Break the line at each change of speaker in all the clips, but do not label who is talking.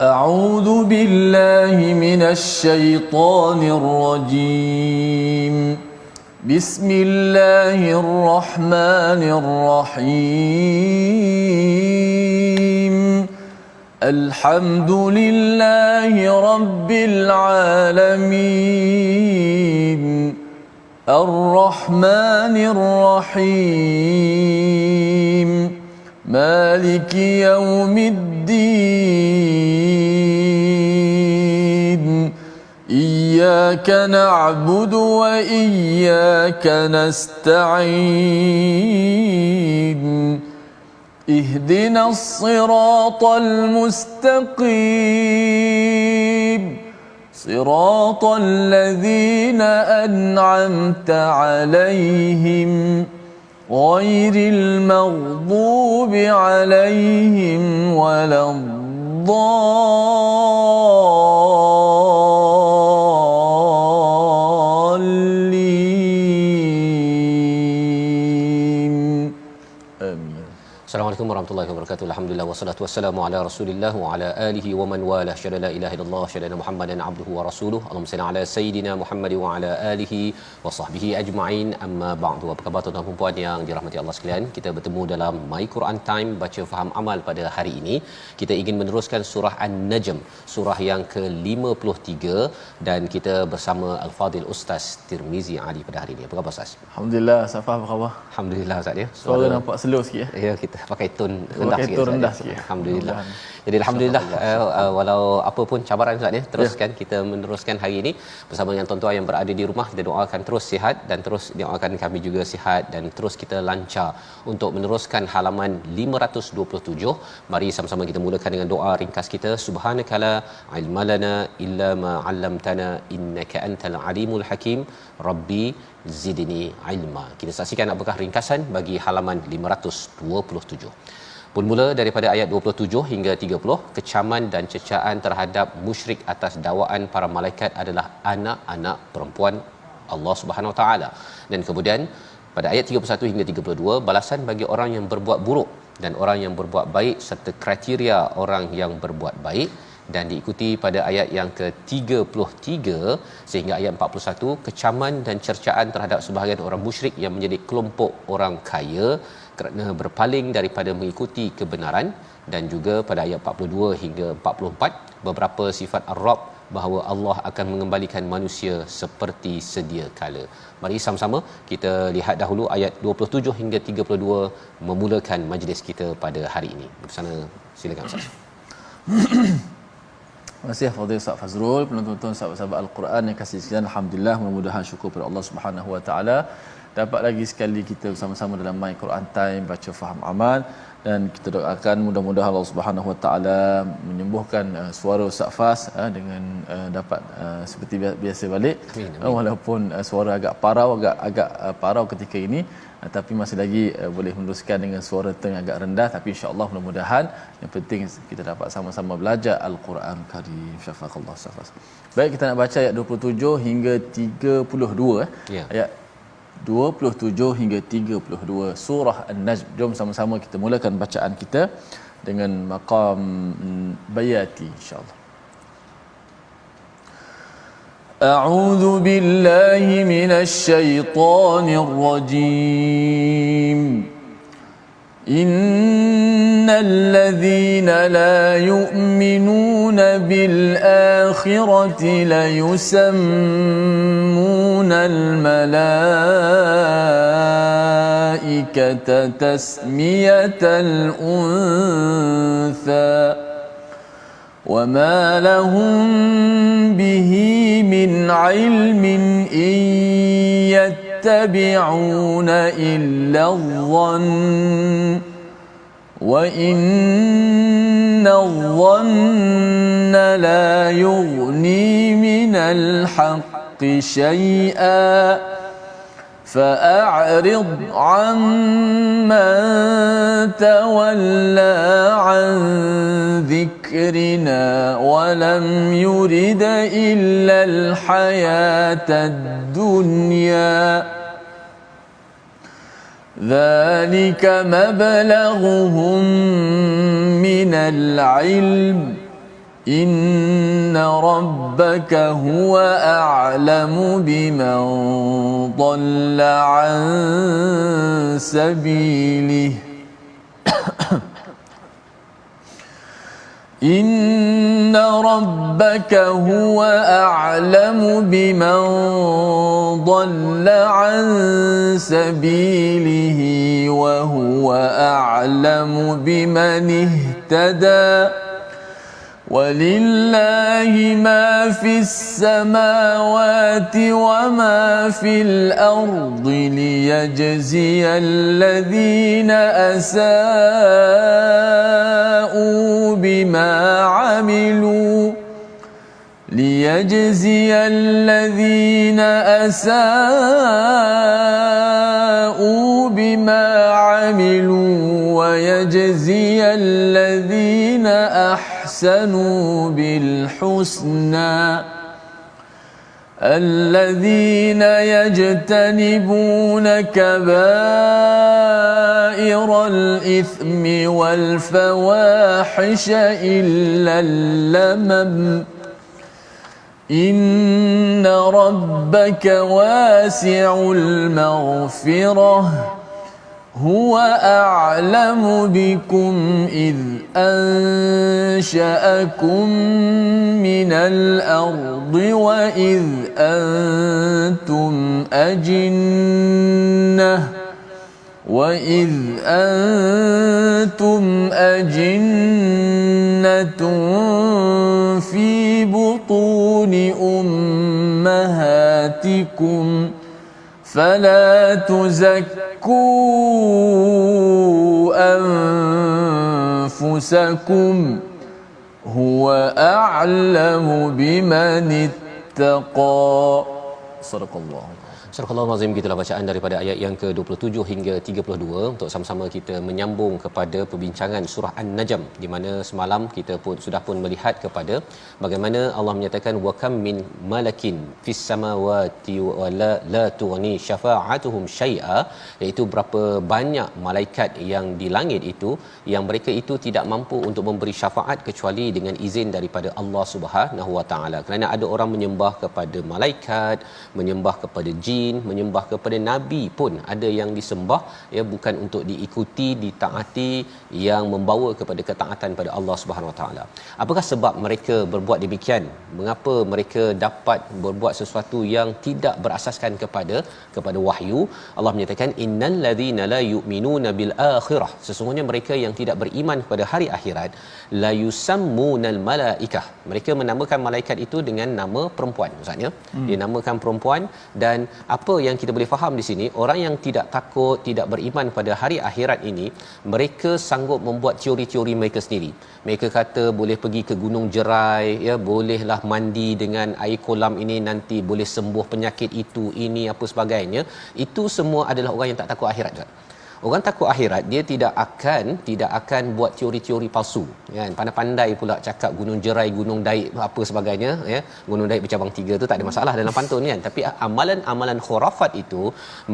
أعوذ بالله من الشيطان الرجيم. بسم الله الرحمن الرحيم. الحمد لله رب العالمين. الرحمن الرحيم. مالك يوم الدين. إياك نعبد وإياك نستعين. اهدنا الصراط المستقيم. صراط الذين أنعمت عليهم غير المغضوب عليهم ولا الضالين. آمين.
Assalamualaikum warahmatullahi wabarakatuh. Alhamdulillah wassalatu wassalamu ala Rasulillah wa ala alihi wa man wala. Syada la ilaha illallah, syada Muhammadan abduhu wa rasuluh. Allahumma salli ala sayidina Muhammad wa ala alihi wa sahbihi ajma'in. Amma ba'du. Apa khabar tuan-tuan dan puan yang dirahmati Allah sekalian? Kita bertemu dalam My Quran Time baca faham amal pada hari ini. Kita ingin meneruskan surah An-Najm, surah yang ke-53, dan kita bersama Al-Fadil Ustaz Tirmizi Ali pada hari ini. Apa khabar Ustaz?
Alhamdulillah. Safah apa khabar?
Alhamdulillah Ustaz ya.
Suara nampak slow sikit ya.
Ya, kita pakai tone rendah sikit.
Tone rendah sikit.
Alhamdulillah. Jadi alhamdulillah walau apa pun cabaran Ustaz ya, teruskan kita meneruskan hari ini bersama dengan tuan-tuan yang berada di rumah. Kita doakan terus sihat dan terus doakan kami juga sihat dan terus kita lancar untuk meneruskan halaman 527. Mari sama-sama kita mulakan dengan doa ringkas kita. Subhanakala ilmalana illa ma 'allamtana innaka antal alimul hakim. Rabbi zidni ilma. Kita saksikan apakah ringkasan bagi halaman 527. Bermula daripada ayat 27 hingga 30, kecaman dan cecaan terhadap musyrik atas dakwaan para malaikat adalah anak-anak perempuan Allah Subhanahu Wa Taala. Dan kemudian pada ayat 31 hingga 32, balasan bagi orang yang berbuat buruk dan orang yang berbuat baik serta kriteria orang yang berbuat baik, dan diikuti pada ayat yang ke-33 sehingga ayat 41, kecaman dan cercaan terhadap sebahagian orang musyrik yang menjadi kelompok orang kaya kerana berpaling daripada mengikuti kebenaran, dan juga pada ayat 42 hingga 44 beberapa sifat ar-Rabb bahawa Allah akan mengembalikan manusia seperti sedia kala. Mari sama-sama kita lihat dahulu ayat 27 hingga 32 memulakan majlis kita pada hari ini. Bersama, silakan Ustaz.
Terima kasih Fadil Ustaz Fazrul, penonton-penonton sahabat-sahabat Al-Quran yang kasih sekalian. Alhamdulillah, mudah-mudahan syukur kepada Allah Subhanahu Wa Taala dapat lagi sekali kita bersama-sama dalam My Quran Time baca faham amal, dan kita doakan mudah-mudahan Allah Subhanahu Wa Taala menyembuhkan suara Ustaz Faz dengan dapat seperti biasa balik. Amin, amin. Walaupun suara agak parau ketika ini, tapi masih lagi boleh meneruskan dengan suara tone agak rendah, tapi insya-Allah mudah-mudahan yang penting kita dapat sama-sama belajar Al-Quran Karim. Syafaqallah Ustaz Faz. Baik, kita nak baca ayat 27 hingga 32
Ya.
Ayat 27 hingga 32 surah An-Najm. Jom sama-sama kita mulakan bacaan kita dengan maqam bayati insya-Allah. A'udzu billahi minasy syaithanir rajim. Innal ladzina la yu'minuna bil akhirati la yusammuna al malaikata tasmiyatal untha وما لهم به من علم إن يتبعون إلا الظن وإن الظن لا يغني من الحق شيئا فأعرض عمن تولى عن ذكرنا ولم يرد إلا الحياة الدنيا ذلك مبلغهم من العلم إن ربك هو أعلم بمن ضل عن سبيله إن ربك هو أعلم بمن ضل عن سبيله وهو أعلم بمن اهتدى ولله ما في السماوات وما في الأرض ليجزي الذين أساءوا بما عملوا ويجزي الذين أحسنوا بالحسنى الذين يجتنبون كبائر الإثم والفواحش إلا اللمم إن ربك واسع المغفرة هو أعلم بكم إذ أنشأكم من الأرض وإذ أنتم أجنة في بطون أمهاتكم فلا تزكوا أنفسكم هو أعلم بمن اتقى صدق الله.
Surah Al-Azim, gitulah bacaan daripada ayat yang ke-27 hingga 32 untuk sama-sama kita menyambung kepada perbincangan surah An-Najm, di mana semalam kita pun melihat kepada bagaimana Allah menyatakan wa kam min malakin fis samawati wa la tughni syafa'atuhum syai'a, iaitu berapa banyak malaikat yang di langit itu yang mereka itu tidak mampu untuk memberi syafaat kecuali dengan izin daripada Allah Subhanahu wa taala. Kerana ada orang menyembah kepada malaikat, menyembah kepada jin, menyembah kepada nabi pun ada yang disembah, ya, bukan untuk diikuti, ditaati, yang membawa kepada ketaatan pada Allah Subhanahu Wa Taala. Apakah sebab mereka berbuat demikian? Mengapa mereka dapat berbuat sesuatu yang tidak berasaskan kepada wahyu? Allah menyatakan innal ladzina la yu'minuna bil akhirah, sesungguhnya mereka yang tidak beriman kepada hari akhirat, la yusammunal malaikah, mereka menamakan malaikat itu dengan nama perempuan. Maksudnya dia namakan perempuan. Dan apa yang kita boleh faham di sini, orang yang tidak takut, tidak beriman pada hari akhirat ini, mereka sanggup membuat teori-teori mereka sendiri. Mereka kata boleh pergi ke gunung jerai, ya, bolehlah mandi dengan air kolam ini, nanti boleh sembuh penyakit itu, ini, apa sebagainya. Itu semua adalah orang yang tak takut akhirat. Orang takut akhirat, dia tidak akan buat teori-teori palsu, kan. Pandai-pandai pula cakap gunung jerai, gunung daik, apa sebagainya, ya. Gunung daik bercabang 3 tu tak ada masalah dalam pantun, kan. Tapi amalan-amalan khurafat itu,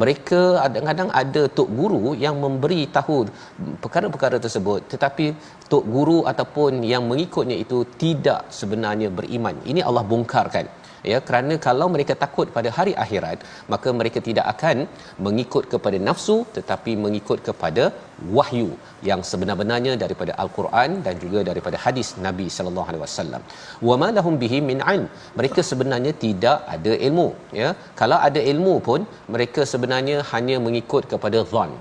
mereka kadang-kadang ada tok guru yang memberi tahu perkara-perkara tersebut, tetapi tok guru ataupun yang mengikutnya itu tidak sebenarnya beriman. Ini Allah bongkarkan, ya, kerana kalau mereka takut pada hari akhirat, maka mereka tidak akan mengikut kepada nafsu, tetapi mengikut kepada wahyu yang sebenar-benarnya daripada Al-Quran dan juga daripada hadis Nabi sallallahu alaihi wasallam. Wa ma lahum bihi min ilm, mereka sebenarnya tidak ada ilmu, ya. Kalau ada ilmu pun mereka sebenarnya hanya mengikut kepada zon.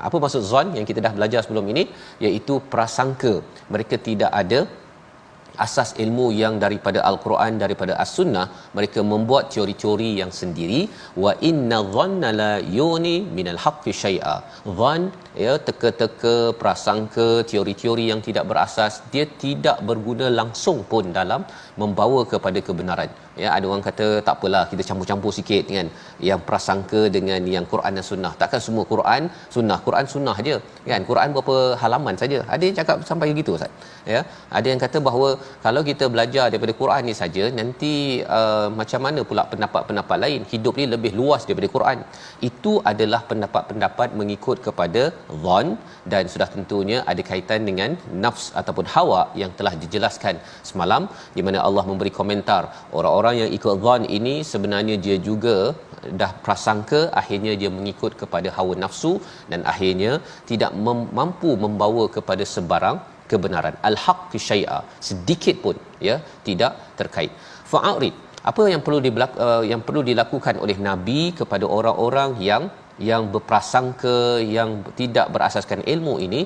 Apa maksud zon yang kita dah belajar sebelum ini, iaitu prasangka. Mereka tidak ada asas ilmu yang daripada Al-Quran, daripada As-Sunnah. Mereka membuat teori-teori yang sendiri. Wa inna dhanna la yuni minal haqqi syai'a. Dhan, ya, teka-teka, prasangka, teori-teori yang tidak berasas, dia tidak berguna langsung pun dalam membawa kepada kebenaran. Ya, ada orang kata tak apalah kita campur-campur sikit kan, yang prasangka dengan yang Quran dan sunnah. Takkan semua Quran sunnah je kan. Quran berapa halaman saja. Ada yang cakap sampai begitu Ustaz. Ya, ada yang kata bahawa kalau kita belajar daripada Quran ni saja, nanti macam mana pula pendapat-pendapat lain? Hidup ni lebih luas daripada Quran. Itu adalah pendapat-pendapat mengikut kepada zon, dan sudah tentunya ada kaitan dengan nafs ataupun hawa yang telah dijelaskan semalam, di mana Allah memberi komentar orang-orang yang ikut zon ini sebenarnya dia juga dah prasangka, akhirnya dia mengikut kepada hawa nafsu dan akhirnya tidak mampu membawa kepada sebarang kebenaran. Al-haqq syai'a, sedikit pun ya tidak terkait. Fa'arid, apa yang perlu dilakukan oleh nabi kepada orang-orang yang berprasangka, yang tidak berasaskan ilmu ini?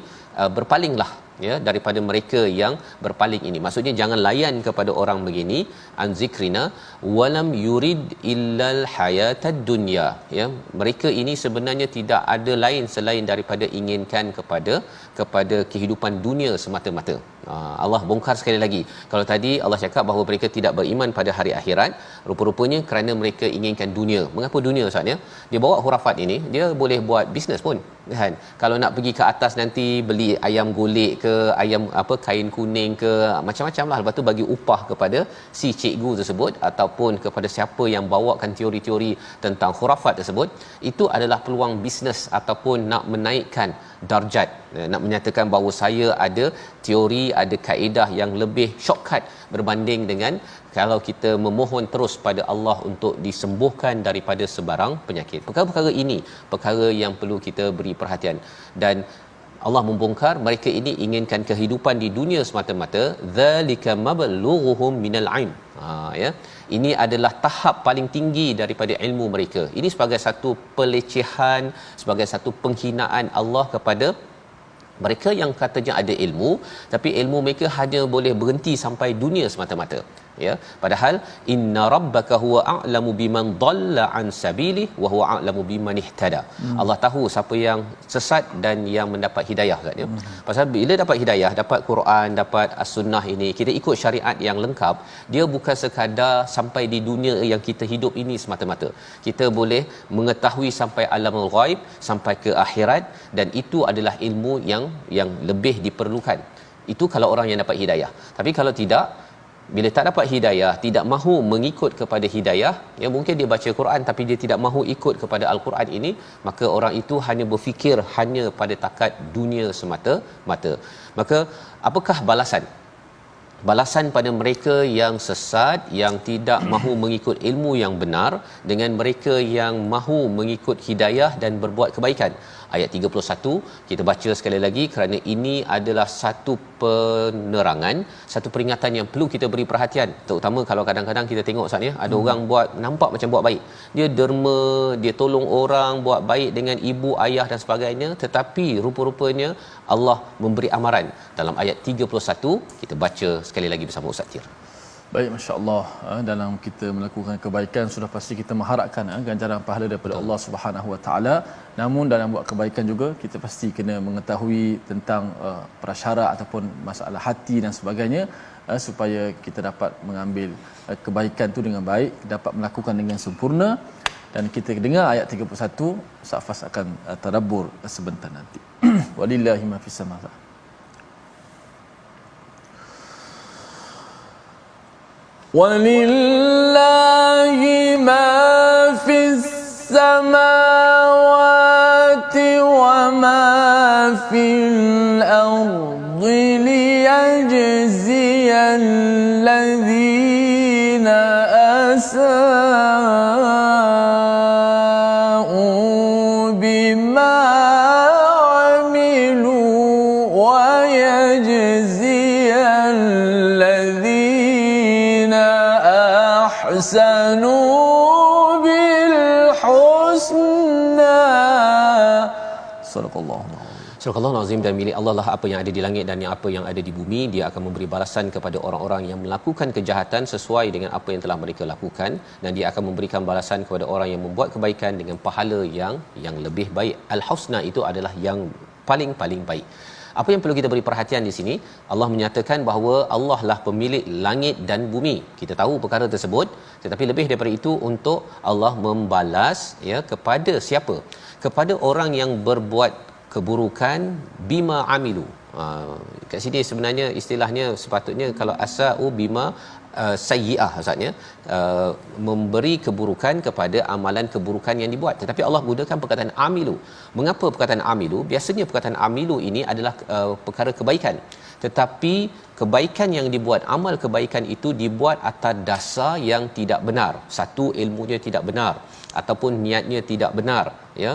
Berpalinglah ya daripada mereka yang berpaling ini. Maksudnya jangan layan kepada orang begini, an zikrina walam yurid illal hayatad dunya, ya, mereka ini sebenarnya tidak ada lain selain daripada inginkan kepada kehidupan dunia semata-mata. Allah bongkar sekali lagi. Kalau tadi Allah cakap bahawa mereka tidak beriman pada hari akhirat, rupa-rupanya kerana mereka inginkan dunia. Mengapa dunia Ustaz ya? Dia bawa hurafat ini, dia boleh buat bisnes pun kan. Kalau nak pergi ke atas nanti beli ayam golek ke ayam kain kuning ke macam-macam lah, lepas tu bagi upah kepada si cikgu tersebut ataupun kepada siapa yang bawakan teori-teori tentang khurafat tersebut. Itu adalah peluang bisnes ataupun nak menaikkan darjat, nak menyatakan bahawa saya ada teori, ada kaedah yang lebih shortcut berbanding dengan kalau kita memohon terus pada Allah untuk disembuhkan daripada sebarang penyakit. Perkara-perkara ini perkara yang perlu kita beri perhatian, dan Allah membongkar mereka ini inginkan kehidupan di dunia semata-mata. Zalika mablughuhum minal ilm. Ya, ini adalah tahap paling tinggi daripada ilmu mereka. Ini sebagai satu pelecehan, sebagai satu penghinaan Allah kepada mereka yang katanya ada ilmu, tapi ilmu mereka hanya boleh berhenti sampai dunia semata-mata. Ya, padahal inna rabbaka huwa a'lamu biman dhalla an sabili wa huwa a'lamu biman ihtada. Allah tahu siapa yang sesat dan yang mendapat hidayah Ustaz ya. Pasal bila dapat hidayah, dapat Quran, dapat as-sunnah ini, kita ikut syariat yang lengkap, dia bukan sekadar sampai di dunia yang kita hidup ini semata-mata. Kita boleh mengetahui sampai alamul ghaib, sampai ke akhirat, dan itu adalah ilmu yang lebih diperlukan. Itu kalau orang yang dapat hidayah. Tapi kalau tidak, bila tak dapat hidayah, tidak mahu mengikut kepada hidayah, ya, mungkin dia baca Quran tapi dia tidak mahu ikut kepada Al-Quran ini, maka orang itu hanya berfikir hanya pada takat dunia semata-mata. Maka apakah balasan pada mereka yang sesat, yang tidak mahu mengikut ilmu yang benar, dengan mereka yang mahu mengikut hidayah dan berbuat kebaikan? Ayat 31 kita baca sekali lagi kerana ini adalah satu penerangan, satu peringatan yang perlu kita beri perhatian. Terutama kalau kadang-kadang kita tengok Ustaz ya, ada orang buat nampak macam buat baik, dia derma, dia tolong orang, buat baik dengan ibu, ayah dan sebagainya, tetapi rupa-rupanya Allah memberi amaran dalam ayat 31. Kita baca sekali lagi bersama Ustaz Tir.
Baik, masya-Allah, dalam kita melakukan kebaikan sudah pasti kita mengharapkan ganjaran pahala daripada Allah Subhanahu Wa Taala. Namun dalam buat kebaikan juga kita pasti kena mengetahui tentang prasyarat ataupun masalah hati dan sebagainya, supaya kita dapat mengambil kebaikan tu dengan baik, dapat melakukan dengan sempurna. Dan kita dengar ayat 31, Safas akan tadabbur sebentar nanti. Walillahi ma fis samawati. Walillahi ma fis samawati wa ma fil ardi liyajziyal ladzina asa'u bima 'amilu wa yajziyal ladzina ahsanu bil husna. Sadaqallahu.
Surah Al-Azim. Dan milik Allah lah apa yang ada di langit dan apa yang ada di bumi. Dia akan memberi balasan kepada orang-orang yang melakukan kejahatan sesuai dengan apa yang telah mereka lakukan, dan dia akan memberikan balasan kepada orang yang membuat kebaikan dengan pahala yang lebih baik. Al-Husna itu adalah yang paling baik. Apa yang perlu kita beri perhatian di sini, Allah menyatakan bahawa Allah lah pemilik langit dan bumi. Kita tahu perkara tersebut, tetapi lebih daripada itu untuk Allah membalas ya kepada siapa? Kepada orang yang berbuat keburukan bima amilu. Kat sini sebenarnya istilahnya sepatutnya kalau asau bima sayyi'ah, maksudnya memberi keburukan kepada amalan keburukan yang dibuat, tetapi Allah gunakan perkataan amilu. Mengapa perkataan amilu? Biasanya perkataan amilu ini adalah perkara kebaikan, tetapi kebaikan yang dibuat, amal kebaikan itu dibuat atas dasar yang tidak benar. Satu, ilmunya tidak benar ataupun niatnya tidak benar ya.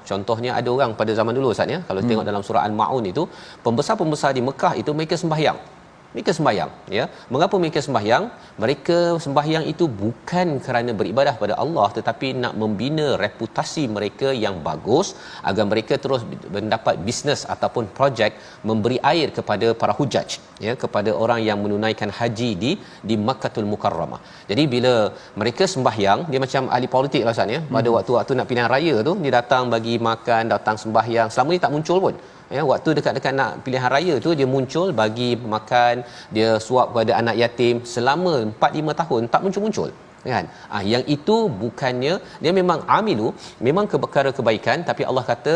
Contohnya ada orang pada zaman dulu Ustaz ya, kalau tengok dalam surah Al-Maun itu, pembesar-pembesar di Mekah itu mereka sembahyang ya. Mengapa mereka sembahyang? Mereka sembahyang itu bukan kerana beribadah pada Allah, tetapi nak membina reputasi mereka yang bagus agar mereka terus mendapat bisnes ataupun projek memberi air kepada para hujaj ya, kepada orang yang menunaikan haji di Makkahul Mukarramah. Jadi bila mereka sembahyang, dia macam ahli politik lah Ustaz ya. Pada waktu-waktu nak pilihan raya tu, dia datang bagi makan, datang sembahyang, selama ni tak muncul pun. Ya, waktu dekat-dekat nak pilihan raya tu dia muncul, bagi makan, dia suap kepada anak yatim, selama 4-5 tahun tak muncul-muncul kan. Yang itu bukannya, dia memang amilu, memang perkara kebaikan, tapi Allah kata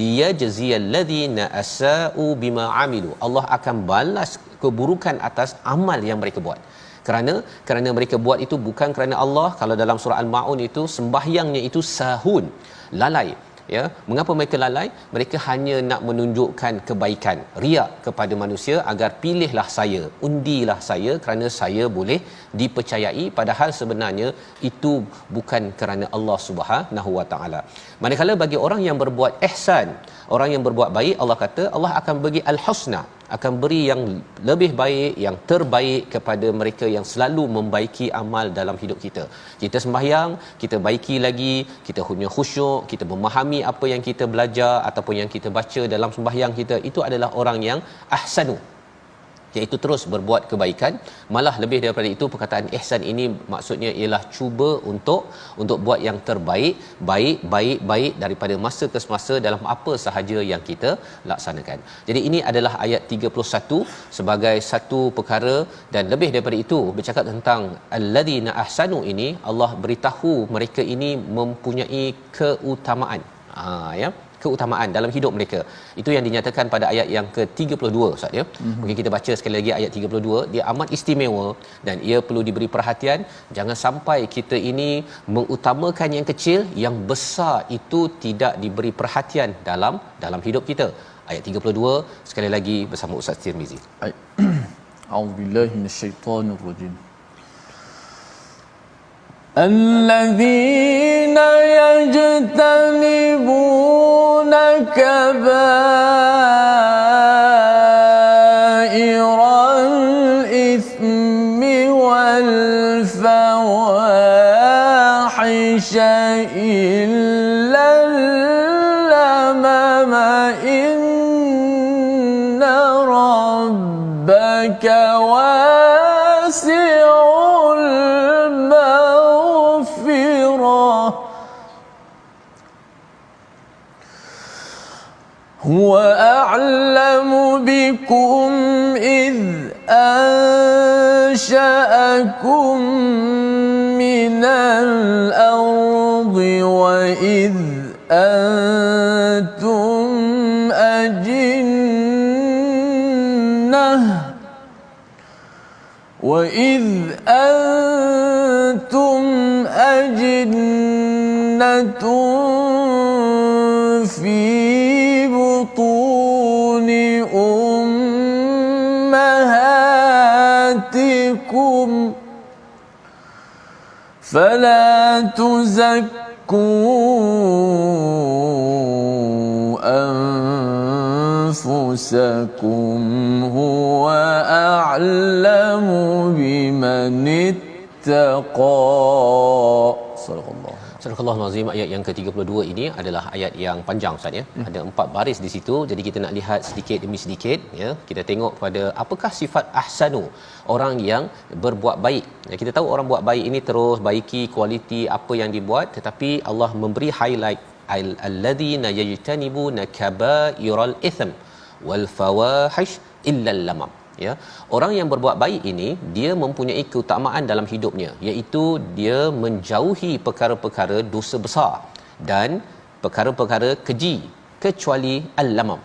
liyajziyal ladzina asau bima amilu. Allah akan balas keburukan atas amal yang mereka buat. Kerana mereka buat itu bukan kerana Allah. Kalau dalam surah Al-Maun itu, sembahyangnya itu sahun, lalai ya. Mengapa mereka lalai? Mereka hanya nak menunjukkan kebaikan, riak kepada manusia agar pilihlah saya, undilah saya kerana saya boleh dipercayai, padahal sebenarnya itu bukan kerana Allah Subhanahu Wa Taala. Manakala bagi orang yang berbuat ihsan, orang yang berbuat baik, Allah kata Allah akan bagi al-husna, akan beri yang lebih baik, yang terbaik kepada mereka yang selalu membaiki amal dalam hidup kita. Kita sembahyang, kita baiki lagi, kita punya khusyuk, kita memahami apa yang kita belajar ataupun yang kita baca dalam sembahyang kita, itu adalah orang yang ahsanu, iaitu terus berbuat kebaikan. Malah lebih daripada itu, perkataan ihsan ini maksudnya ialah cuba untuk buat yang terbaik, baik daripada masa ke semasa dalam apa sahaja yang kita laksanakan. Jadi ini adalah ayat 31 sebagai satu perkara, dan lebih daripada itu bercakap tentang alladzina ahsanu ini, Allah beritahu mereka ini mempunyai keutamaan. Ya, keutamaan dalam hidup mereka. Itu yang dinyatakan pada ayat yang ke-32 Ustaz ya. Mungkin kita baca sekali lagi ayat 32. Dia amat istimewa dan ia perlu diberi perhatian. Jangan sampai kita ini mengutamakan yang kecil, yang besar itu tidak diberi perhatian dalam hidup kita. Ayat 32 sekali lagi bersama Ustaz Tirmizi.
A'udzubillahi minasyaitonirrajim. الذين يجتنبون كبائر الإثم والفواحش إلا اللمم إن ربك واسع هو أعلم بكم إذ أنشأكم من الأرض وإذ أنتم أجنة في بطون أمهاتكم فلا تزكوا أنفسكم هو أعلم بمن اتقى. صدق الله.
Surah Al-Azim. Ayat yang ke-32 ini adalah ayat yang panjang Ustaz ya. Ada 4 baris di situ. Jadi kita nak lihat sedikit demi sedikit ya. Kita tengok pada apakah sifat ahsanu, orang yang berbuat baik. Ya, kita tahu orang buat baik ini terus baiki kualiti apa yang dibuat, tetapi Allah memberi highlight alladzina yajtanibuna kabairal ithm. wal fawahish illa lamam. Ya, orang yang berbuat baik ini dia mempunyai keutamaan dalam hidupnya, iaitu dia menjauhi perkara-perkara dosa besar dan perkara-perkara keji kecuali al-lamam.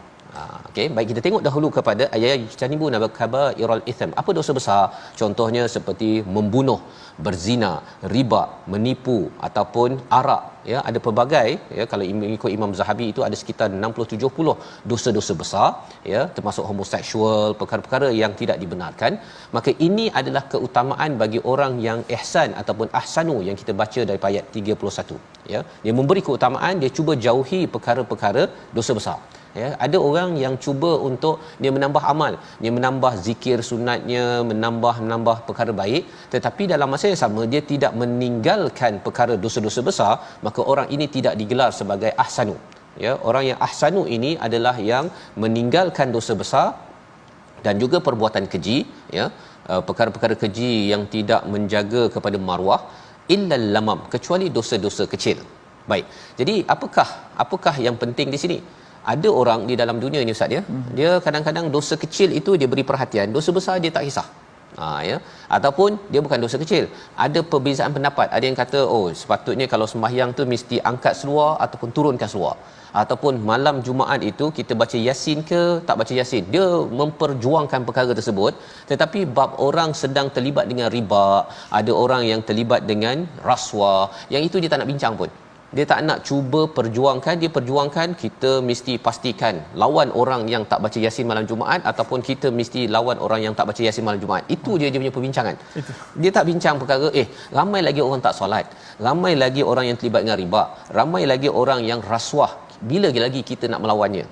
Okey, baik, kita tengok dahulu kepada ayat janibu nabakabairul itham. Apa dosa besar? Contohnya seperti membunuh, berzina, riba, menipu ataupun arak, ya, ada pelbagai, ya, kalau mengikut Imam Zahabi itu ada sekitar 60-70 dosa-dosa besar, ya, termasuk homoseksual, perkara-perkara yang tidak dibenarkan. Maka ini adalah keutamaan bagi orang yang ihsan ataupun ahsanu yang kita baca daripada ayat 31, ya. Dia memberi keutamaan, dia cuba jauhi perkara-perkara dosa besar. Ya, ada orang yang cuba untuk dia menambah amal, dia menambah zikir sunatnya, menambah perkara baik, tetapi dalam masa yang sama dia tidak meninggalkan perkara dosa-dosa besar, maka orang ini tidak digelar sebagai ahsanu. Ya, orang yang ahsanu ini adalah yang meninggalkan dosa besar dan juga perbuatan keji, ya, perkara-perkara keji yang tidak menjaga kepada maruah, illal lamam, kecuali dosa-dosa kecil. Baik. Jadi apakah yang penting di sini? Ada orang di dalam dunia ni ustaz, ya, dia kadang-kadang dosa kecil itu dia beri perhatian, dosa besar dia tak kisah. Ya, ataupun dia bukan dosa kecil. Ada perbezaan pendapat. Ada yang kata, oh, sepatutnya kalau sembahyang tu mesti angkat seluar ataupun turunkan seluar. Ataupun malam Jumaat itu kita baca Yasin ke tak baca Yasin. Dia memperjuangkan perkara tersebut. Tetapi bab orang sedang terlibat dengan riba, ada orang yang terlibat dengan rasuah, yang itu dia tak nak bincang pun. Dia tak nak cuba perjuangkan, dia perjuangkan kita mesti pastikan lawan orang yang tak baca Yasin malam Jumaat ataupun kita mesti lawan orang yang tak baca Yasin malam Jumaat. Itu dia punya perbincangan. Dia tak bincang perkara ramai lagi orang tak solat, ramai lagi orang yang terlibat dengan riba, ramai lagi orang yang rasuah. Bila lagi kita nak melawannya?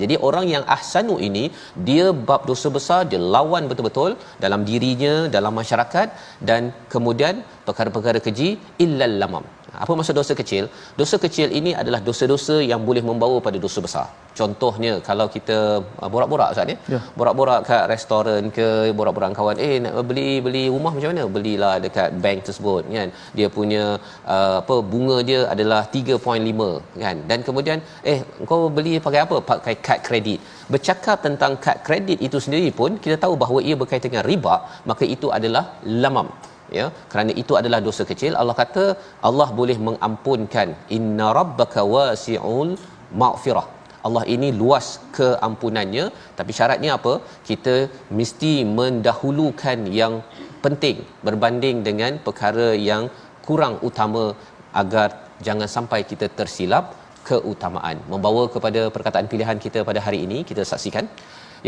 Jadi orang yang ahsanu ini dia bab dosa besar dia lawan betul-betul dalam dirinya, dalam masyarakat, dan kemudian perkara-perkara keji illal lamam. Apa maksud dosa kecil? Dosa kecil ini adalah dosa-dosa yang boleh membawa pada dosa besar. Contohnya kalau kita borak-borak ustaz, ya, borak-borak kat restoran ke, borak-borak dengan kawan, nak beli rumah macam mana? Belilah dekat bank tersebut, kan. Dia punya bunga dia adalah 3.5, kan. Dan kemudian kau beli pakai apa? Pakai kad kredit. Bercakap tentang kad kredit itu sendiri pun kita tahu bahawa ia berkaitan dengan riba, maka itu adalah lamam. Ya, kerana itu adalah dosa kecil. Allah kata Allah boleh mengampunkan, inna rabbaka wasi'ul maghfirah. Allah ini luas keampunannya, tapi syaratnya apa? Kita mesti mendahulukan yang penting berbanding dengan perkara yang kurang utama agar jangan sampai kita tersilap keutamaan. Membawa kepada perkataan pilihan kita pada hari ini, kita saksikan,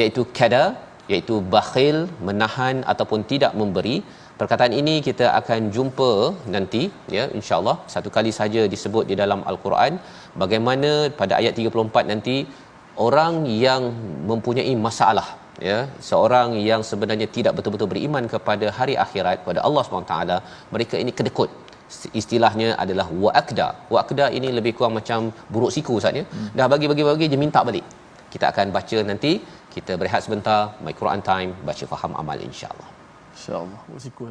iaitu kada, iaitu bakhil, menahan ataupun tidak memberi. Perkataan ini kita akan jumpa nanti, ya, insya-Allah satu kali saja disebut di dalam al-Quran. Bagaimana pada ayat 34 nanti orang yang mempunyai masalah, ya, seorang yang sebenarnya tidak betul-betul beriman kepada hari akhirat, pada Allah SWT, mereka ini kedekut. Istilahnya adalah wa'akda. Wa'akda ini lebih kurang macam buruk siku ustaz, ya. Dah bagi dia minta balik. Kita akan baca nanti. Kita berehat sebentar. My Quran Time, baca faham amal, insya-Allah.
InsyaAllah. Bersyukur.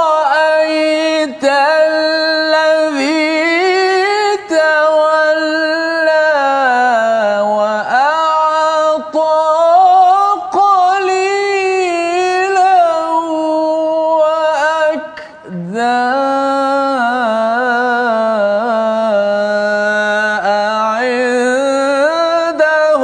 أفرأيت الذي تولى وأعطى قليلا وأكدى عنده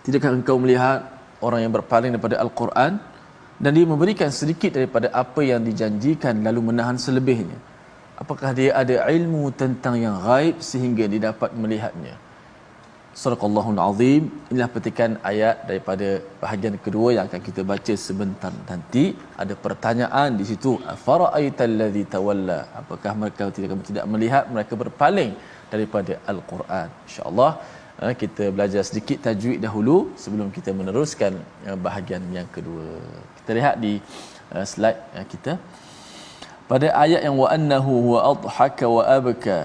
Tidakkah engkau melihat orang yang berpaling daripada Al-Quran dan dia memberikan sedikit daripada apa yang dijanjikan lalu menahan selebihnya? Apakah dia ada ilmu tentang yang gaib sehingga dia dapat melihatnya? Surahul Azim. Inilah petikan ayat daripada bahagian kedua yang akan kita baca sebentar nanti. Ada pertanyaan di situ. Afara'aital ladzi tawalla? Apakah mereka tidak melihat mereka berpaling daripada Al-Quran? Insya-Allah kita belajar sedikit tajwid dahulu sebelum kita meneruskan bahagian yang kedua. Kita lihat di slide kita. Pada ayat yang wa annahu huwa adhaka wa abka,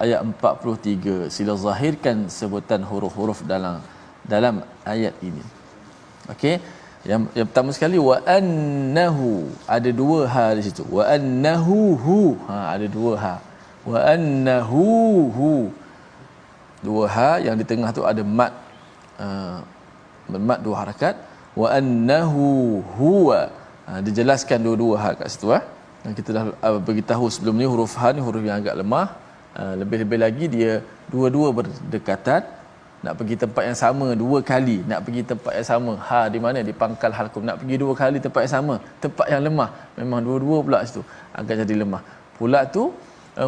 ayat 43, sila zahirkan sebutan huruf-huruf dalam ayat ini. Okey, yang pertama sekali wa annahu, ada dua ha di situ. Wa annahu hu, ada dua ha. Wa annahu hu, dua ha, yang di tengah tu ada mat, mat dua harakat. Wa annahu huwa, dijelaskan dua-dua ha kat situ. Dan kita dah beritahu sebelum ni huruf ha ni huruf yang agak lemah. Lebih-lebih lagi dia dua-dua berdekatan, nak pergi tempat yang sama dua kali, nak pergi tempat yang sama, ha di mana, di pangkal halkum, nak pergi dua kali tempat yang sama, tempat yang lemah, memang dua-dua pula situ agak jadi lemah pula tu.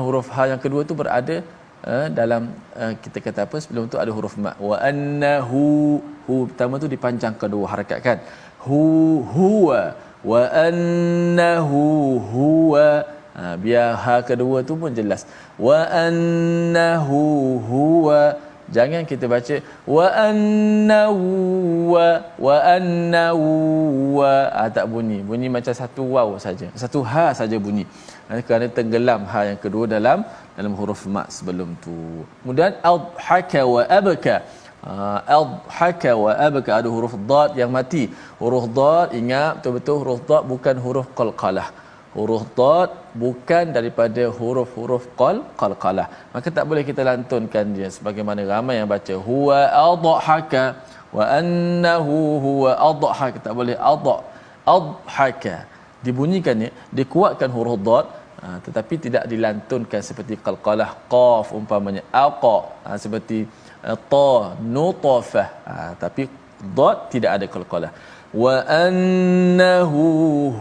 Huruf ha yang kedua tu berada dalam kita kata apa, sebelum tu ada huruf mat. Wa annahu, hu pertama tu dipanjangkan dua harakat kan, huwa, wa annahu huwa, biar ha kedua tu pun jelas. Wa annahu huwa, jangan kita baca wa annahu wa annahu tak bunyi macam satu waw saja, satu ha saja bunyi, kerana tenggelam ha yang kedua dalam huruf mat sebelum tu. Kemudian adhaka wa abka, adhaka wa abka, ada huruf dad yang mati. Huruf dad, ingat betul-betul huruf dad bukan huruf qalqalah. Huruf dad bukan daripada huruf-huruf qalqalah. Maka tak boleh kita lantunkan dia sebagaimana ramai yang baca huwa adhaka wa annahu huwa adhaka. Tak boleh adhaka. Dibunyikannya, dikuatkan huruf dad, tetapi tidak dilantunkan seperti qalqalah, qaf umpamanya, aqa, seperti ta, nutafah, tapi dad tidak ada qalqalah. Wa annahu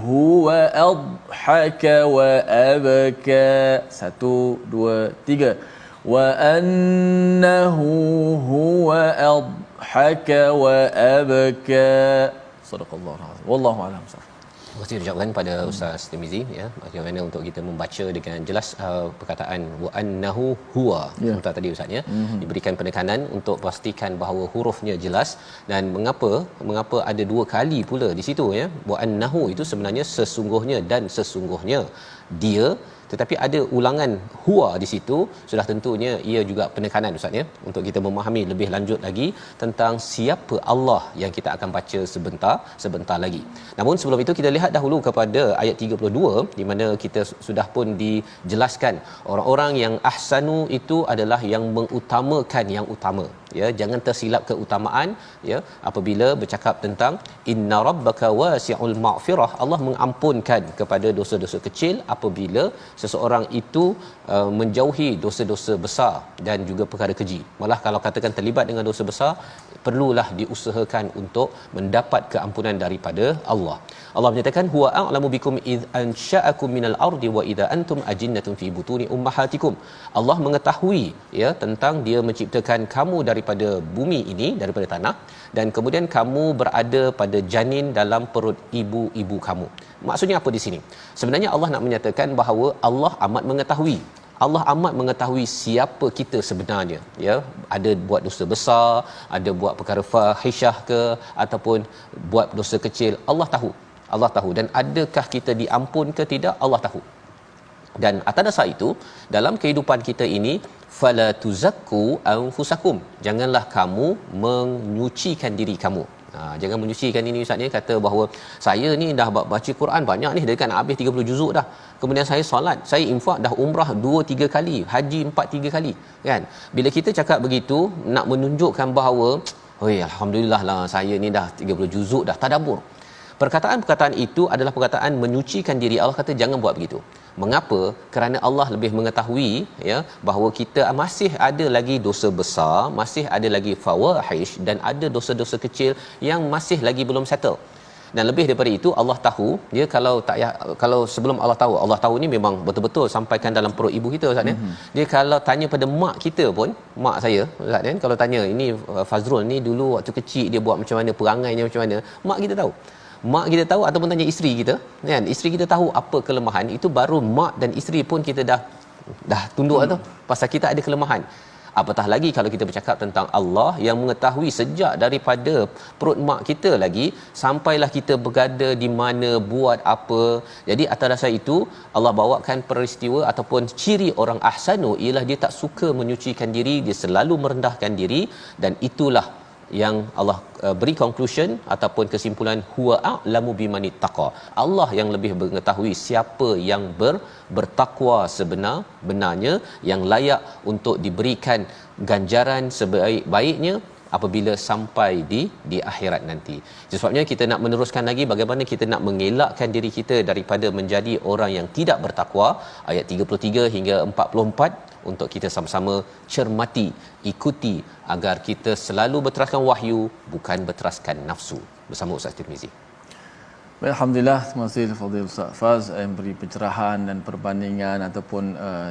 huwa adhaka wa abka, 1 2 3. Wa annahu huwa adhaka wa abka. Sadaqallahu alazim. Wallahu a'lam.
Terima kasih ucapkan pada Ustaz Tirmizi, ya, bagaimana untuk kita membaca dengan jelas perkataan wa annahu huwa. Sebentar tadi Ustaz, ya, diberikan penekanan untuk pastikan bahawa hurufnya jelas. Dan mengapa ada dua kali pula di situ, ya. Wa annahu itu sebenarnya sesungguhnya dan sesungguhnya dia, tetapi ada ulangan huwa di situ. Sudah tentunya ia juga penekanan Ustaz, ya, untuk kita memahami lebih lanjut lagi tentang siapa Allah yang kita akan baca sebentar lagi. Namun sebelum itu kita lihat dahulu kepada ayat 32 di mana kita sudah pun dijelaskan orang-orang yang ahsanu itu adalah yang mengutamakan yang utama, ya. Jangan tersilap keutamaan, ya, apabila bercakap tentang inna rabbaka wasi'ul maghfirah, Allah mengampunkan kepada dosa-dosa kecil apabila seseorang itu menjauhi dosa-dosa besar dan juga perkara keji. Malah kalau katakan terlibat dengan dosa besar, perlulah diusahakan untuk mendapat keampunan daripada Allah. Allah menyatakan huwa a'lamu bikum id ansha'akum minal ardi wa idza antum ajinnatun fi butuni ummahatikum. Allah mengetahui, ya, tentang dia menciptakan kamu daripada bumi ini, daripada tanah, dan kemudian kamu berada pada janin dalam perut ibu-ibu kamu. Maksudnya apa di sini? Sebenarnya Allah nak menyatakan bahawa Allah amat mengetahui. Allah amat mengetahui siapa kita sebenarnya, ya. Ada buat dosa besar, ada buat perkara fahisyah ke ataupun buat dosa kecil, Allah tahu. Allah tahu. Dan adakah kita diampun ke tidak, Allah tahu. Dan atas dasar itu, dalam kehidupan kita ini, fala tuzakku anfusakum, janganlah kamu menyucikan diri kamu. Jangan menyucikan ini Ustaz ni, kata bahawa saya ni dah baca Quran banyak ni, dekat nak habis 30 juzuk dah. Kemudian saya solat, saya infak, dah umrah 2-3 kali, haji 4-3 kali, kan? Bila kita cakap begitu, nak menunjukkan bahawa, oi, alhamdulillah lah saya ni dah 30 juzuk dah tadabbur. Perkataan-perkataan itu adalah perkataan menyucikan diri. Allah kata jangan buat begitu. Mengapa? Kerana Allah lebih mengetahui ya bahawa kita masih ada lagi dosa besar, masih ada lagi fawahish dan ada dosa-dosa kecil yang masih lagi belum settle. Dan lebih daripada itu Allah tahu dia kalau sebelum Allah tahu ni memang betul-betul sampaikan dalam perut ibu kita Ustaz ya. Dia kalau tanya pada mak kita pun, mak saya Ustaz kan, kalau tanya ini Fazrul ni dulu waktu kecil dia buat macam mana, perangainya macam mana, mak kita tahu. Mak kita tahu ataupun tanya isteri kita kan, isteri kita tahu apa kelemahan, itu baru mak dan isteri pun kita dah tunduk tu pasal kita ada kelemahan. Apatah lagi kalau kita bercakap tentang Allah yang mengetahui sejak daripada perut mak kita lagi sampailah kita berada di mana, buat apa. Jadi atas dasar itu Allah bawakan peristiwa ataupun ciri orang ahsanu ialah dia tak suka menyucikan diri, dia selalu merendahkan diri, dan itulah yang Allah beri conclusion ataupun kesimpulan huwa a'lamu bimanittaqa. Allah yang lebih mengetahui siapa yang bertakwa sebenar-benarnya, yang layak untuk diberikan ganjaran sebaik-baiknya apabila sampai di akhirat nanti. Sebabnya kita nak meneruskan lagi bagaimana kita nak mengelakkan diri kita daripada menjadi orang yang tidak bertakwa, ayat 33 hingga 44 untuk kita sama-sama cermati, ikuti agar kita selalu berteraskan wahyu, bukan berteraskan nafsu. Bersama Ustaz Tirmizi.
Alhamdulillah, terima kasih Fadil Ustaz Faz yang beri pencerahan dan perbandingan ataupun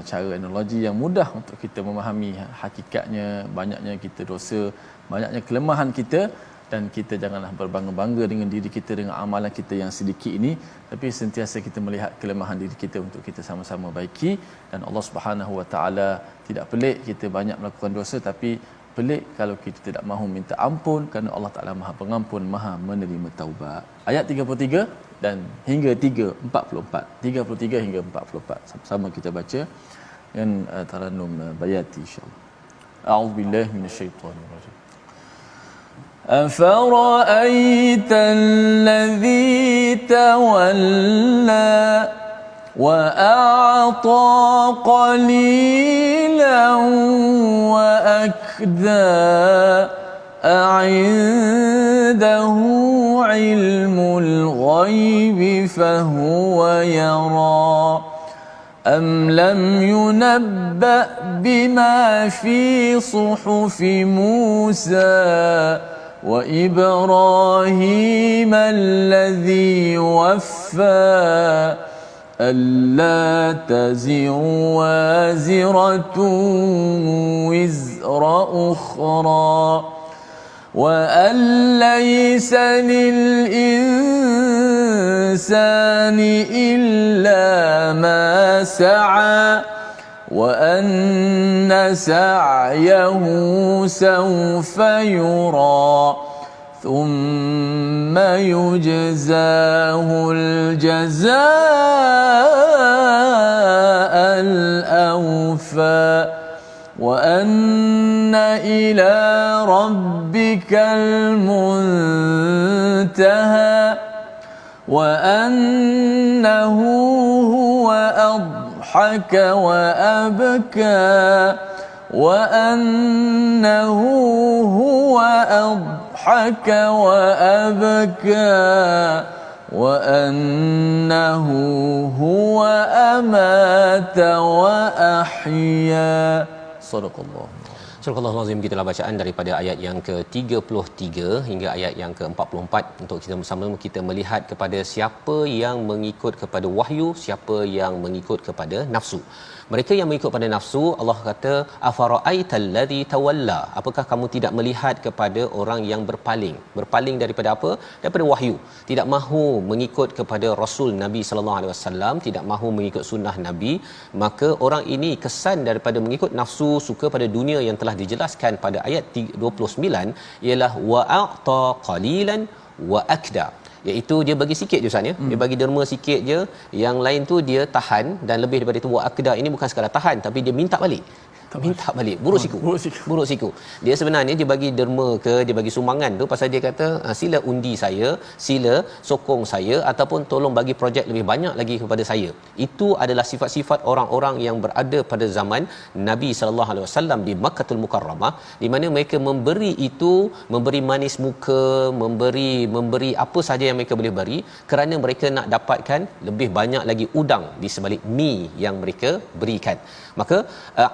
cara analogi yang mudah untuk kita memahami hakikatnya. Banyaknya kita dosa, banyaknya kelemahan kita, dan kita janganlah berbangga-bangga dengan diri kita, dengan amalan kita yang sedikit ini, tapi sentiasa kita melihat kelemahan diri kita untuk kita sama-sama baiki. Dan Allah Subhanahu Wa Taala tidak pelik kita banyak melakukan dosa, tapi pelik kalau kita tidak mahu minta ampun, kerana Allah Taala Maha Pengampun, Maha menerima taubat. Ayat 33 dan hingga 44. 33 hingga 44. Sama-sama kita baca dengan Tarannum Bayati insya-Allah. A'udzubillahi minasyaitonirrajim. أفرأيت الذي تولى وأعطى قليلا وأكدى أعنده علم الغيب فهو يرى أم لم ينبأ بما في صحف موسى وإبراهيم الذي وفى ألا تزر وازرة وزر أخرى وأن ليس للإنسان إلا ما سعى وأن سعيه سوف يرى ثم يجزاه الجزاء الأوفى وأن إلى ربك المنتهى وأنه هو أضحك وأبكى وأنه هو أضحك وأبكى وأنه هو أمات وأحيا. صدق الله.
Surah Al-Azim, gitulah bacaan daripada ayat yang ke-33 hingga ayat yang ke-44 untuk kita bersama kita melihat kepada siapa yang mengikut kepada wahyu, siapa yang mengikut kepada nafsu. Mereka yang mengikut pada nafsu, Allah kata afara'aital ladzi tawalla, apakah kamu tidak melihat kepada orang yang berpaling daripada apa? Daripada wahyu, tidak mahu mengikut kepada Rasul Nabi sallallahu alaihi wasallam, tidak mahu mengikut sunnah Nabi. Maka orang ini kesan daripada mengikut nafsu, suka pada dunia yang telah dijelaskan pada ayat 29 ialah wa'ata qalilan wa akda, iaitu dia bagi sikit je Ustaz ya. Dia bagi derma sikit je, yang lain tu dia tahan, dan lebih daripada itu wa akda ini bukan sekadar tahan tapi dia minta balik. minta balik, buruk siku. Dia sebenarnya dia bagi derma ke, dia bagi sumbangan tu pasal dia kata sila undi saya, sila sokong saya, ataupun tolong bagi projek lebih banyak lagi kepada saya. Itu adalah sifat-sifat orang-orang yang berada pada zaman Nabi sallallahu alaihi wasallam di Makkahul Mukarramah, di mana mereka memberi itu, memberi manis muka, memberi apa saja yang mereka boleh beri, kerana mereka nak dapatkan lebih banyak lagi udang di sebalik mi yang mereka berikan. Maka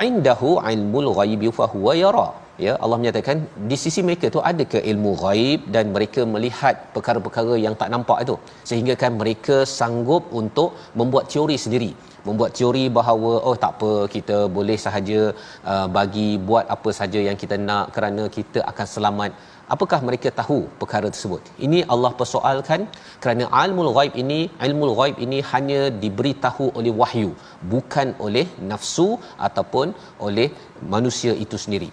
indahu ilmul ghaibi fa huwa yara. Ya, Allah menyatakan di sisi mereka tu ada ke ilmu ghaib, dan mereka melihat perkara-perkara yang tak nampak itu, sehingga kan mereka sanggup untuk membuat teori sendiri, membuat teori bahawa tak apa, kita boleh sahaja bagi buat apa saja yang kita nak kerana kita akan selamat. Apakah mereka tahu perkara tersebut? Ini Allah persoalkan kerana ilmu ghaib ini hanya diberitahu oleh wahyu, bukan oleh nafsu ataupun oleh manusia itu sendiri.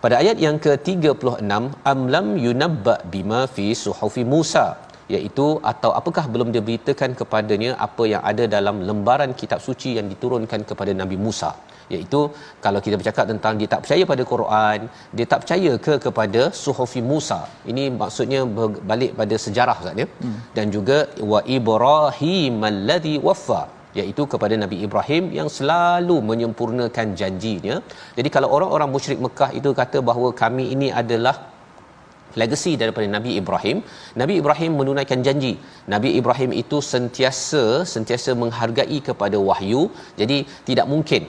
Pada ayat yang ke-36, am lam yunabba bima fi suhufi Musa, iaitu atau apakah belum diberitakan kepadanya apa yang ada dalam lembaran kitab suci yang diturunkan kepada Nabi Musa. Iaitu kalau kita bercakap tentang dia tak percaya pada Quran, dia tak percaya kepada suhufi Musa, ini maksudnya berbalik pada sejarah Ustaz ya. Dan juga wa Ibrahim alladhi waffa, iaitu kepada Nabi Ibrahim yang selalu menyempurnakan janjinya. Jadi kalau orang-orang musyrik Mekah itu kata bahawa kami ini adalah legasi daripada Nabi Ibrahim, Nabi Ibrahim menunaikan janji. Nabi Ibrahim itu sentiasa menghargai kepada wahyu. Jadi tidak mungkin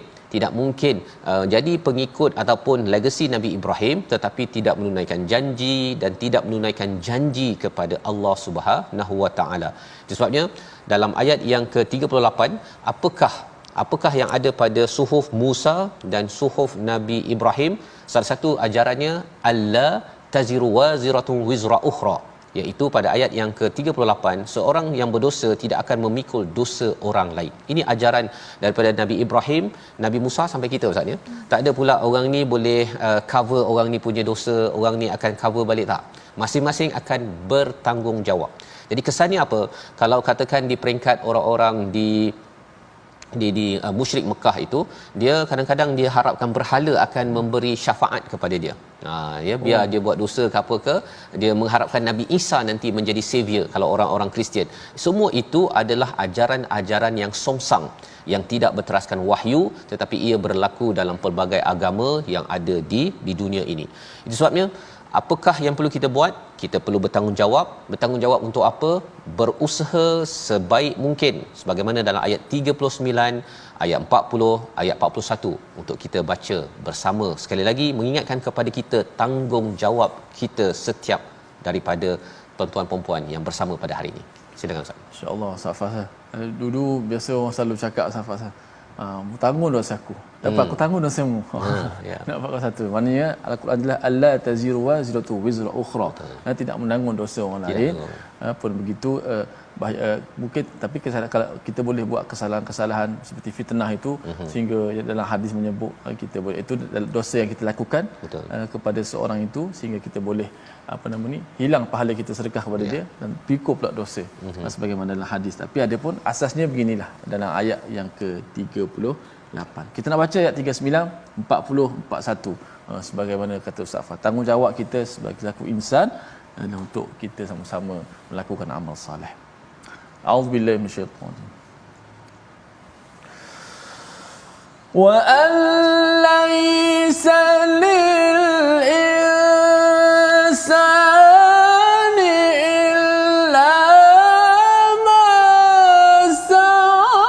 jadi pengikut ataupun legasi Nabi Ibrahim tetapi tidak menunaikan janji dan tidak menunaikan janji kepada Allah Subhanahu Wa Taala. Sebabnya dalam ayat yang ke-38, apakah yang ada pada suhuf Musa dan suhuf Nabi Ibrahim? Salah satu ajarannya alla taziru waziratun wizra ukhra, iaitu pada ayat yang ke-38, seorang yang berdosa tidak akan memikul dosa orang lain. Ini ajaran daripada Nabi Ibrahim, Nabi Musa sampai kita Ustaz ya. Tak ada pula orang ni boleh cover orang ni punya dosa, orang ni akan cover balik, tak. Masing-masing akan bertanggungjawab. Jadi kesannya apa? Kalau katakan di peringkat orang-orang di musyrik Mekah itu, dia kadang-kadang dia harapkan berhala akan memberi syafaat kepada dia. Biar dia buat dosa ke apa ke, dia mengharapkan Nabi Isa nanti menjadi savior kalau orang-orang Kristian. Semua itu adalah ajaran-ajaran yang songsang, yang tidak berteraskan wahyu, tetapi ia berlaku dalam pelbagai agama yang ada di dunia ini. Itu sebabnya apakah yang perlu kita buat? Kita perlu bertanggungjawab. Bertanggungjawab untuk apa? Berusaha sebaik mungkin sebagaimana dalam ayat 39, ayat 40, ayat 41 untuk kita baca bersama. Sekali lagi mengingatkan kepada kita tanggungjawab kita setiap daripada tuan-tuan yang bersama pada hari ini. Silakan Ustaz.
Insya-Allah Safas. Dulu biasa orang selalu cakap Safas, tanggung dosa aku, dapat aku tanggung dosamu. Nak pakai satu. Maknanya Al-Quran adalah alla taziru waziratu wizra ukhra. Tidak menanggung dosa orang lain. Pun begitu mungkin, tapi kalau kita boleh buat kesalahan-kesalahan seperti fitnah itu, sehingga dalam hadis menyebut kita boleh, itu dosa yang kita lakukan kepada seorang itu, sehingga kita boleh hilang pahala kita sedekah kepada dia dan pikul pula dosa, sebagaimana dalam hadis. Tapi ada pun asasnya beginilah dalam ayat yang ke-38. Kita nak baca ayat 39, 40, 41. Sebagaimana kata Ustaz Fah, tanggungjawab kita sebagai selaku insan untuk kita sama-sama melakukan amal soleh. A'udzubillahi minasyaitanir wa an laysa lil insani illa ma sa'a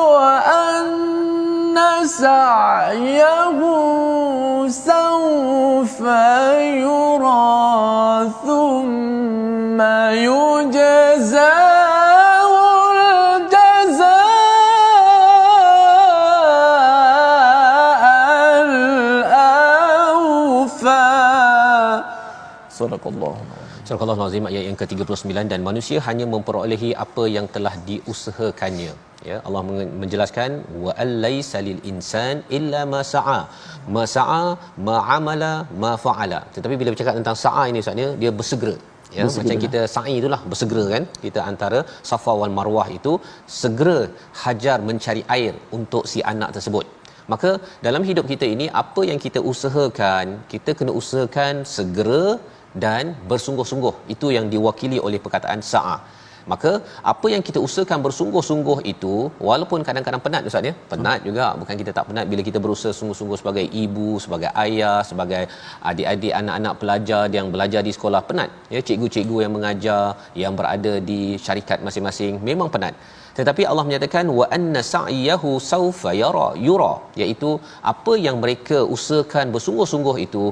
wa anna sa'yahu sawfa yura thumma yujza
Surah Al-Azim ayat yang ke-39, dan manusia hanya memperolehi apa yang telah diusahakannya. Ya, Allah menjelaskan wa alaysa lil insan illa ma sa'a. Ma sa'a, ma amala, ma fa'ala. Tetapi bila bercakap tentang sa'a ini Ustaznya, dia bersegera. Ya, macam kita sa'i itulah bersegera kan. Kita antara Safa wal Marwah itu segera hajar mencari air untuk si anak tersebut. Maka dalam hidup kita ini, apa yang kita usahakan, kita kena usahakan segera dan bersungguh-sungguh. Itu yang diwakili oleh perkataan sa'a. Maka apa yang kita usahakan bersungguh-sungguh itu, walaupun kadang-kadang penat Ustaz ya, penat juga, bukan kita tak penat bila kita berusaha sungguh-sungguh sebagai ibu, sebagai ayah, sebagai adik-adik, anak-anak pelajar yang belajar di sekolah, penat ya, cikgu-cikgu yang mengajar, yang berada di syarikat masing-masing memang penat. Tetapi Allah menyatakan wa anna sa'yahu saufa yura, iaitu apa yang mereka usahakan bersungguh-sungguh itu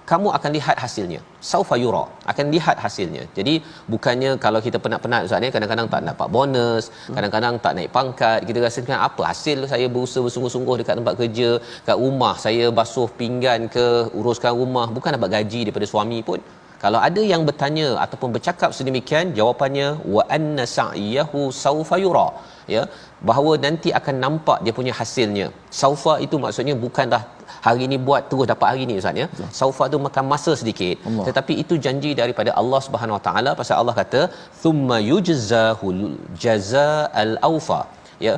kamu akan lihat hasilnya. Saufa yura, akan lihat hasilnya. Jadi bukannya kalau kita penat-penat Ustaz ni, kadang-kadang tak dapat bonus, kadang-kadang tak naik pangkat, kita rasakan apa hasil saya berusaha bersungguh-sungguh dekat tempat kerja, kat rumah saya basuh pinggan ke, uruskan rumah, bukan dapat gaji daripada suami pun. Kalau ada yang bertanya ataupun bercakap sedemikian, jawapannya wa anna sa'yahu saufa yura, ya, bahawa nanti akan nampak dia punya hasilnya. Saufa itu maksudnya bukanlah hari ni buat terus dapat hari ni Ustaz ya. Saufa tu makan masa sedikit, tetapi itu janji daripada Allah Subhanahu Wa Taala, pasal Allah kata thumma yujzahul jazaa'al aufa, ya,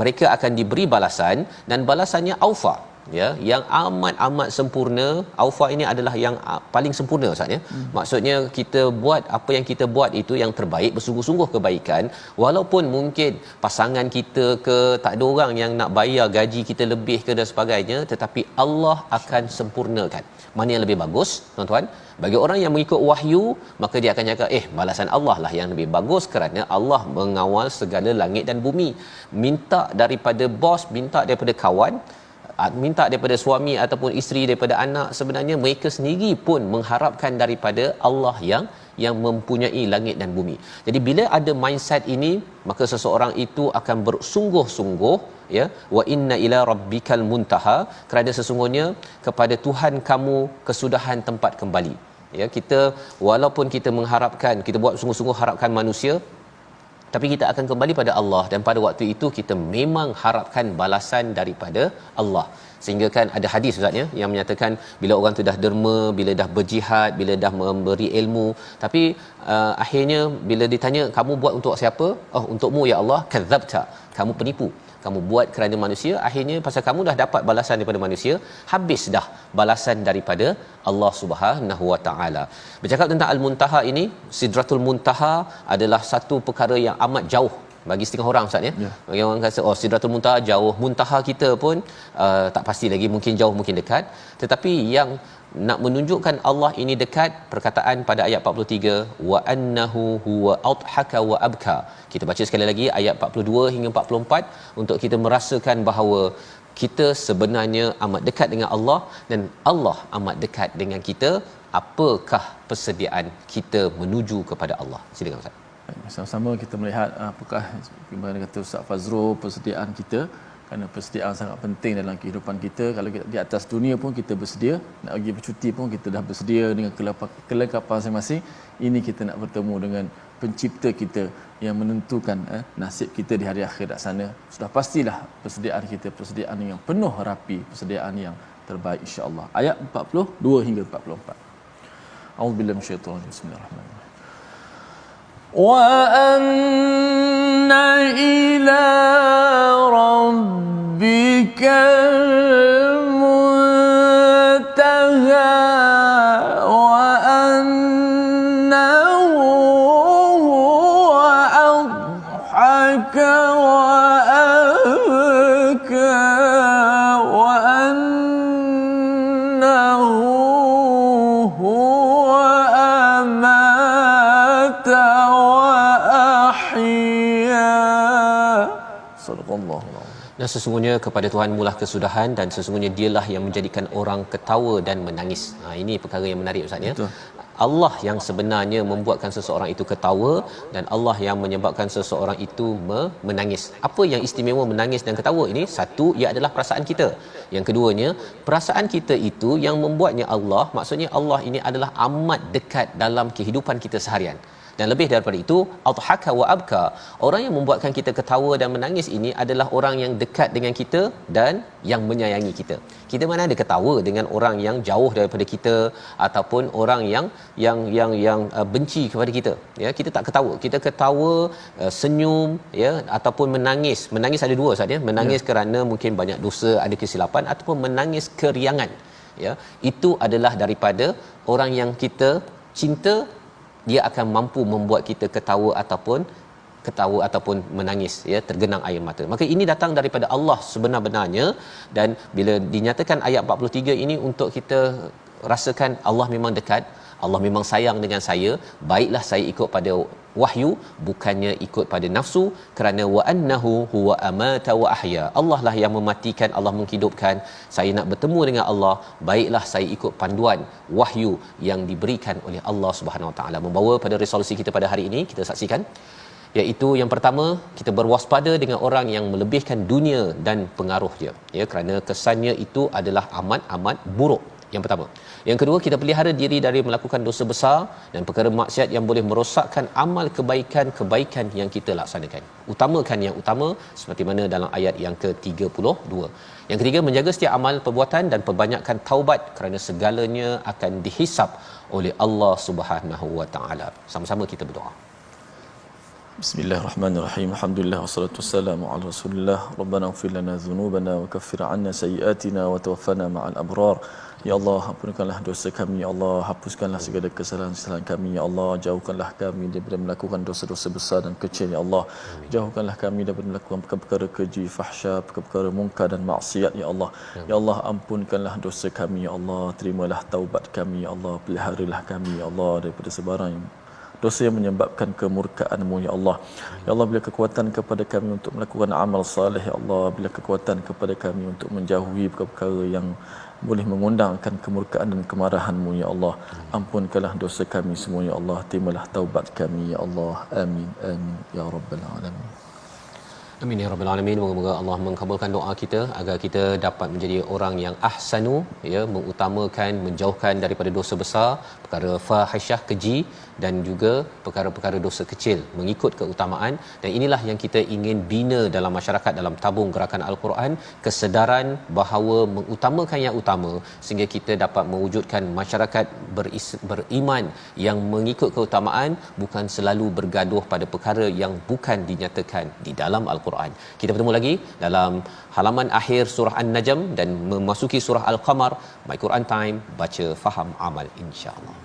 mereka akan diberi balasan dan balasannya aufa, ya, yang amat sempurna. Aufa ini adalah yang paling sempurna Ustaz ya. Maksudnya kita buat apa yang kita buat itu yang terbaik, bersungguh-sungguh kebaikan, walaupun mungkin pasangan kita ke tak ada orang yang nak bayar gaji kita lebih ke dan sebagainya, tetapi Allah akan sempurnakan. Mana yang lebih bagus tuan-tuan? Bagi orang yang mengikut wahyu, maka dia akan cakap balasan Allah lah yang lebih bagus, kerana Allah mengawal segala langit dan bumi. Minta daripada bos, minta daripada kawan, minta daripada suami ataupun isteri, daripada anak, sebenarnya mereka sendiri pun mengharapkan daripada Allah yang mempunyai langit dan bumi. Jadi bila ada mindset ini, maka seseorang itu akan bersungguh-sungguh, ya, wa inna ila rabbikal muntaha, kerana sesungguhnya kepada Tuhan kamu kesudahan tempat kembali. Ya, kita walaupun kita mengharapkan, kita buat sungguh-sungguh harapkan manusia, tapi kita akan kembali pada Allah, dan pada waktu itu kita memang harapkan balasan daripada Allah. Sehingga kan ada hadis Ustaz ya, yang menyatakan bila orang tu dah derma, bila dah berjihad, bila dah memberi ilmu, tapi akhirnya bila ditanya kamu buat untuk siapa? Oh, untukmu ya Allah. Kadzabta, kamu penipu, kamu buat kerana manusia, akhirnya pasal kamu dah dapat balasan daripada manusia, habis dah balasan daripada Allah Subhanahu Wa Taala. Bercakap tentang Al-Muntaha ini, Sidratul Muntaha adalah satu perkara yang amat jauh bagi setengah orang Ustaz ya. Bagi orang kata Sidratul Muntaha jauh, muntaha kita pun tak pasti lagi, mungkin jauh mungkin dekat, tetapi yang nak menunjukkan Allah ini dekat, perkataan pada ayat 43, wa annahu huwa adhaka wa abka. Kita baca sekali lagi ayat 42 hingga 44 untuk kita merasakan bahawa kita sebenarnya amat dekat dengan Allah dan Allah amat dekat dengan kita. Apakah persediaan kita menuju kepada Allah? Silakan Ustaz.
Sama-sama kita melihat apakah bagaimana kata Ustaz Fazrul, persediaan kita, kerana persediaan sangat penting dalam kehidupan kita. Kalau kita di atas dunia pun kita bersedia, nak pergi bercuti pun kita dah bersedia dengan kelengkapan masing-masing. Ini kita nak bertemu dengan pencipta kita yang menentukan nasib kita di hari akhirat sana. Sudah pastilah persediaan kita persediaan yang penuh rapi, persediaan yang terbaik insya-Allah. Ayat 42 hingga 44. A'udzubillahi minasyaitonir rajim. Bismillahirrahmanirrahim. وَأَنَّ إِلَى رَبِّكَ الْمُنتَهَى وَأَنَّهُ هُوَ أَضْحَكَ وَأَبْكَى وَأَنَّهُ هُوَ أَمَاتَ
dan sesungguhnya kepada Tuhan mulah kesudahan dan sesungguhnya dialah yang menjadikan orang ketawa dan menangis. Ini perkara yang menarik Ustaz ya. Allah yang sebenarnya membuatkan seseorang itu ketawa dan Allah yang menyebabkan seseorang itu menangis. Apa yang istimewa menangis dan ketawa ini? Satu, ia adalah perasaan kita. Yang keduanya, perasaan kita itu yang membuatnya Allah, maksudnya Allah ini adalah amat dekat dalam kehidupan kita seharian. Dan lebih daripada itu, adhaka wa abka, orang yang membuatkan kita ketawa dan menangis ini adalah orang yang dekat dengan kita dan yang menyayangi kita. Kita mana ada ketawa dengan orang yang jauh daripada kita ataupun orang yang benci kepada kita, ya. Kita tak ketawa, kita ketawa, senyum, ya, ataupun menangis. Menangis ada dua, Ustaz, ya. Menangis kerana mungkin banyak dosa, ada kesilapan, ataupun menangis keriangan, ya. Itu adalah daripada orang yang kita cinta. Dia akan mampu membuat kita ketawa ataupun menangis, ya, tergenang air mata. Maka ini datang daripada Allah sebenar-benarnya. Dan bila dinyatakan ayat 43 ini untuk kita rasakan Allah memang dekat, Allah memang sayang dengan saya, baiklah saya ikut pada wahyu, bukannya ikut pada nafsu, kerana wa annahu huwa amata wa ahya. Allah lah yang mematikan, Allah menghidupkan. Saya nak bertemu dengan Allah, baiklah saya ikut panduan wahyu yang diberikan oleh Allah Subhanahu Wa Taala. Membawa pada resolusi kita pada hari ini, kita saksikan, iaitu yang pertama, kita berwaspada dengan orang yang melebihkan dunia dan pengaruh dia, ya, kerana kesannya itu adalah amat buruk. Yang pertama. Yang kedua, kita pelihara diri dari melakukan dosa besar dan perkara maksiat yang boleh merosakkan amal kebaikan yang kita laksanakan. Utamakan yang utama seperti mana dalam ayat yang ke-32. Yang ketiga, menjaga setiap amal perbuatan dan perbanyakkan taubat kerana segalanya akan dihisap oleh Allah Subhanahu Wa Taala. Sama-sama kita berdoa.
Bismillahirrahmanirrahim. Alhamdulillah wassalatu wassalamu ala Rasulillah. Rabbana ighfir lana dhunubana wa kaffir 'anna sayyi'atina wa tawaffana ma'al abrar. Ya Allah, ampunkanlah dosa kami, ya Allah, hapuskanlah segala kesalahan-kesalahan kami, ya Allah, jauhkanlah kami daripada melakukan dosa-dosa besar dan kecil, ya Allah. Jauhkanlah kami daripada melakukan perkara keji, fahsya, perkara mungkar dan maksiat, ya Allah. Ya Allah, ampunkanlah dosa kami, ya Allah, terimalah taubat kami, ya Allah, peliharalah kami, ya Allah, daripada sebarang dosa yang menyebabkan kemurkaan-Mu, ya Allah. Ya Allah, bila kekuatan kepada kami untuk melakukan amal salih, ya Allah, bila kekuatan kepada kami untuk menjauhi perkara yang boleh mengundangkan kemurkaan dan kemarahan-Mu, ya Allah. Ampunkanlah dosa kami semua, ya Allah. Terimalah taubat kami, ya Allah. Amin, amin, ya Rabbal Alamin.
Amin ya rabbal alamin. Moga-moga Allah mengabulkan doa kita agar kita dapat menjadi orang yang ahsanu, ya, mengutamakan, menjauhkan daripada dosa besar, perkara fahisyah, keji, dan juga perkara-perkara dosa kecil mengikut keutamaan. Dan inilah yang kita ingin bina dalam masyarakat dalam tabung gerakan Al-Quran, kesedaran bahawa mengutamakan yang utama sehingga kita dapat mewujudkan masyarakat beriman yang mengikut keutamaan, bukan selalu bergaduh pada perkara yang bukan dinyatakan di dalam Al-Quran. Kita bertemu lagi dalam halaman akhir surah An-Najm dan memasuki surah Al-Qamar. My Quran Time, baca, faham, amal, insya-Allah.